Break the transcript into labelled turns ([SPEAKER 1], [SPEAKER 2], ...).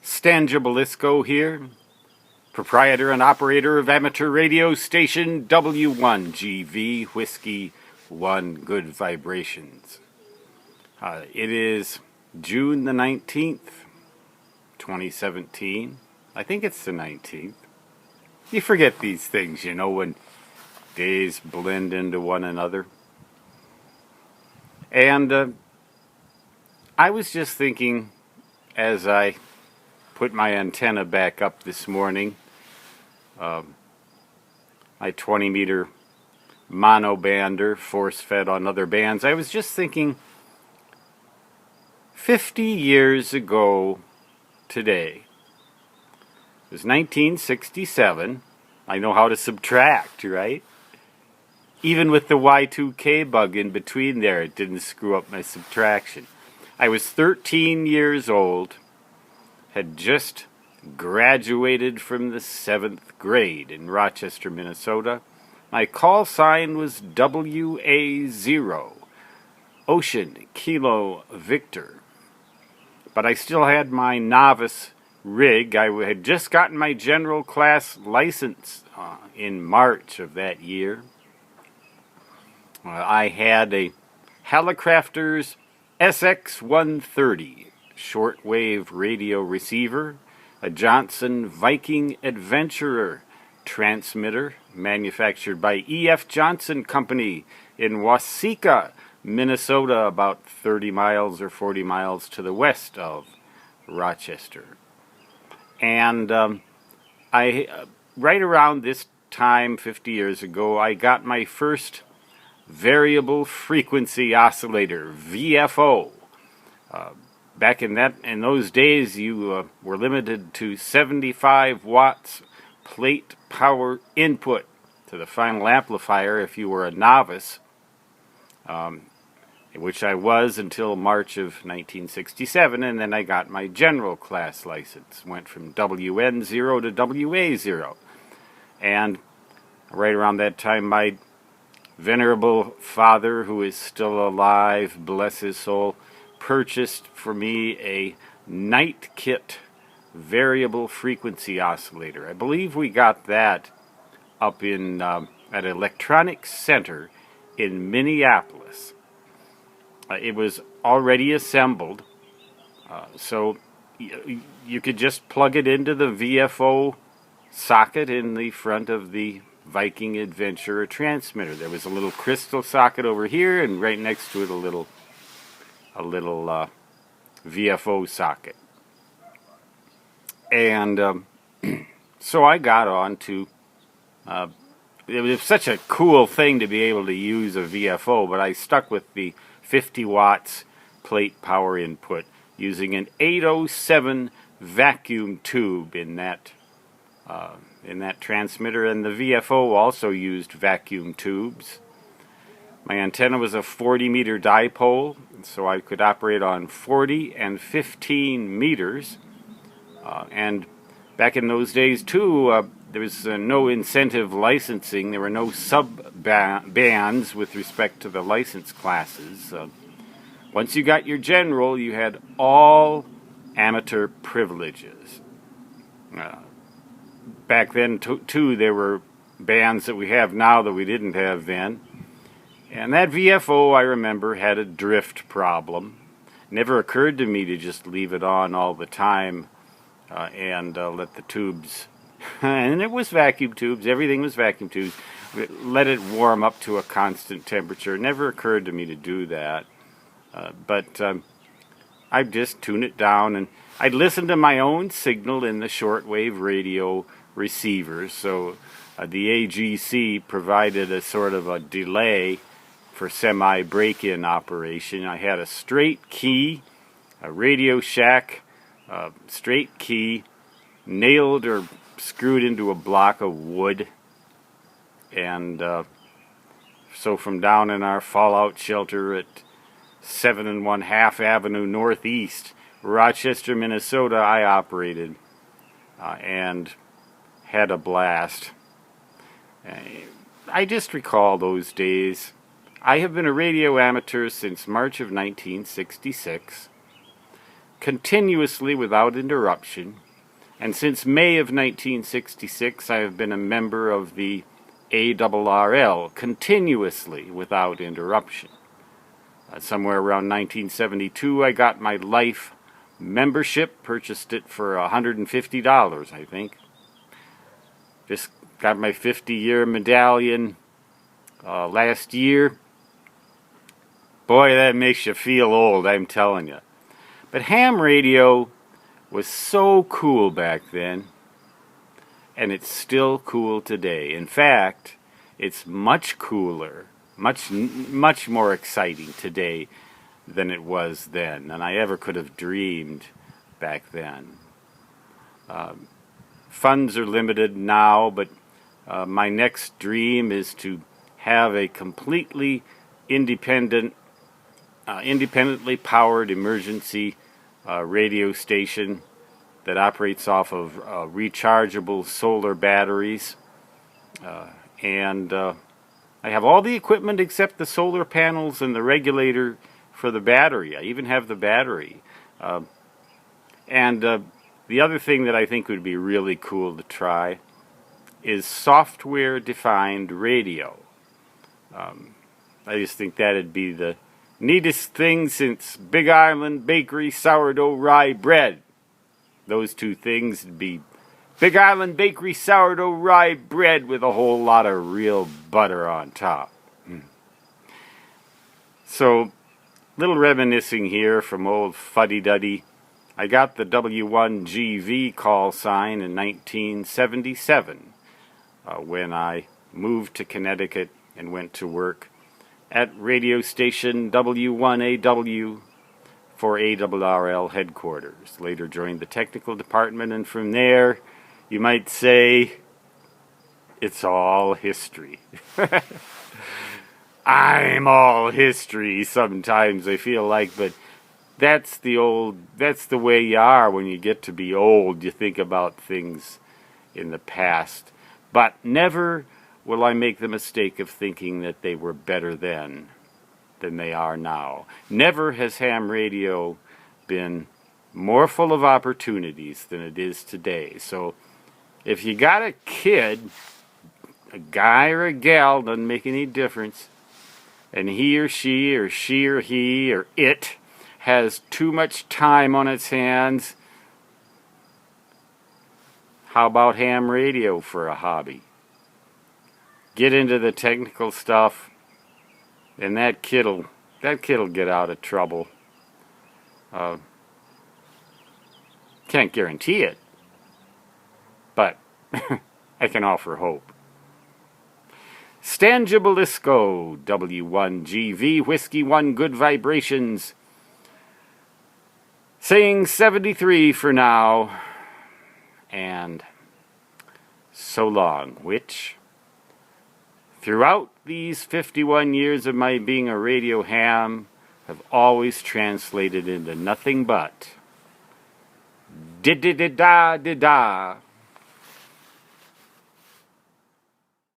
[SPEAKER 1] Stan Jabalisco here, proprietor and operator of amateur radio station W1GV Whiskey 1 Good Vibrations. It is June the 19th, 2017. I think it's the 19th. You forget these things, you know, when days blend into one another. And I was just thinking as I put my antenna back up this morning, my 20-meter monobander, force-fed on other bands. I was just thinking, 50 years ago today, it was 1967. I know how to subtract, right? Even with the Y2K bug in between there, it didn't screw up my subtraction. I was 13 years old, had just graduated from the 7th grade in Rochester, Minnesota. My call sign was WA0, Ocean Kilo Victor. But I still had my novice rig. I had just gotten my general class license in March of that year. I had a Hallicrafters SX130 shortwave radio receiver, a Johnson Viking Adventurer transmitter manufactured by E.F. Johnson Company in Waseca, Minnesota, about 30 miles or 40 miles to the west of Rochester. And right around this time, 50 years ago, I got my first variable frequency oscillator, VFO. Back in those days, you were limited to 75 watts plate power input to the final amplifier if you were a novice, which I was until March of 1967, and then I got my general class license. Went from WN0 to WA0. And right around that time, my venerable father, who is still alive, bless his soul, purchased for me a night kit variable frequency oscillator. I believe we got that up in at Electronics Center in Minneapolis. It was already assembled, so you could just plug it into the VFO socket in the front of the Viking Adventurer transmitter. There was a little crystal socket over here, and right next to it a little VFO socket. And so I got on to, it was such a cool thing to be able to use a VFO, but I stuck with the 50 watts plate power input using an 807 vacuum tube in that transmitter, and the VFO also used vacuum tubes. My antenna was a 40-meter dipole, so I could operate on 40 and 15 meters. And back in those days, too, there was no incentive licensing. There were no sub-bands with respect to the license classes. Once you got your general, you had all amateur privileges. Back then, too, there were bands that we have now that we didn't have then. And that VFO, I remember, had a drift problem. Never occurred to me to just leave it on all the time and let the tubes, and it was vacuum tubes, everything was vacuum tubes, let it warm up to a constant temperature. It never occurred to me to do that. But I'd just tune it down, and I'd listen to my own signal in the shortwave radio receivers. So the AGC provided a sort of a delay for semi-break-in operation. I had a straight key, a Radio Shack straight key, nailed or screwed into a block of wood. And so from down in our fallout shelter at 7 1/2 Avenue Northeast, Rochester, Minnesota, I operated and had a blast. I just recall those days. I have been a radio amateur since March of 1966. continuously without interruption. And since May of 1966, I have been a member of the ARRL, continuously without interruption. Somewhere around 1972, I got my life membership, purchased it for $150, I think. Just got my 50-year medallion last year. Boy, that makes you feel old, I'm telling you. But ham radio was so cool back then, and it's still cool today. In fact, it's much cooler, much more exciting today than it was then, than I ever could have dreamed back then. Funds are limited now, but my next dream is to have a completely independently powered emergency radio station that operates off of rechargeable solar batteries. And I have all the equipment except the solar panels and the regulator for the battery. I even have the battery. And the other thing that I think would be really cool to try is software-defined radio. I just think that'd be the neatest thing since Big Island Bakery sourdough rye bread. Those two things would be Big Island Bakery sourdough rye bread with a whole lot of real butter on top. So, little reminiscing here from old fuddy-duddy. I got the W1GV call sign in 1977 when I moved to Connecticut and went to work at radio station W1AW for ARRL headquarters. Later joined the technical department, and from there, you might say, it's all history. I'm all history sometimes, I feel like, but that's the way you are when you get to be old. You think about things in the past. But never will I make the mistake of thinking that they were better then than they are now. Never has ham radio been more full of opportunities than it is today. So if you got a kid, a guy or a gal, doesn't make any difference, and he or she or he or it has too much time on its hands, how about ham radio for a hobby? Get into the technical stuff, and that kid'll get out of trouble. Can't guarantee it, but I can offer hope. Stan Gibilisco, W1GV, Whiskey 1, Good Vibrations, saying 73 for now, and so long, which, throughout these 51 years of my being a radio ham, have always translated into nothing but did-did-da-da-da-da.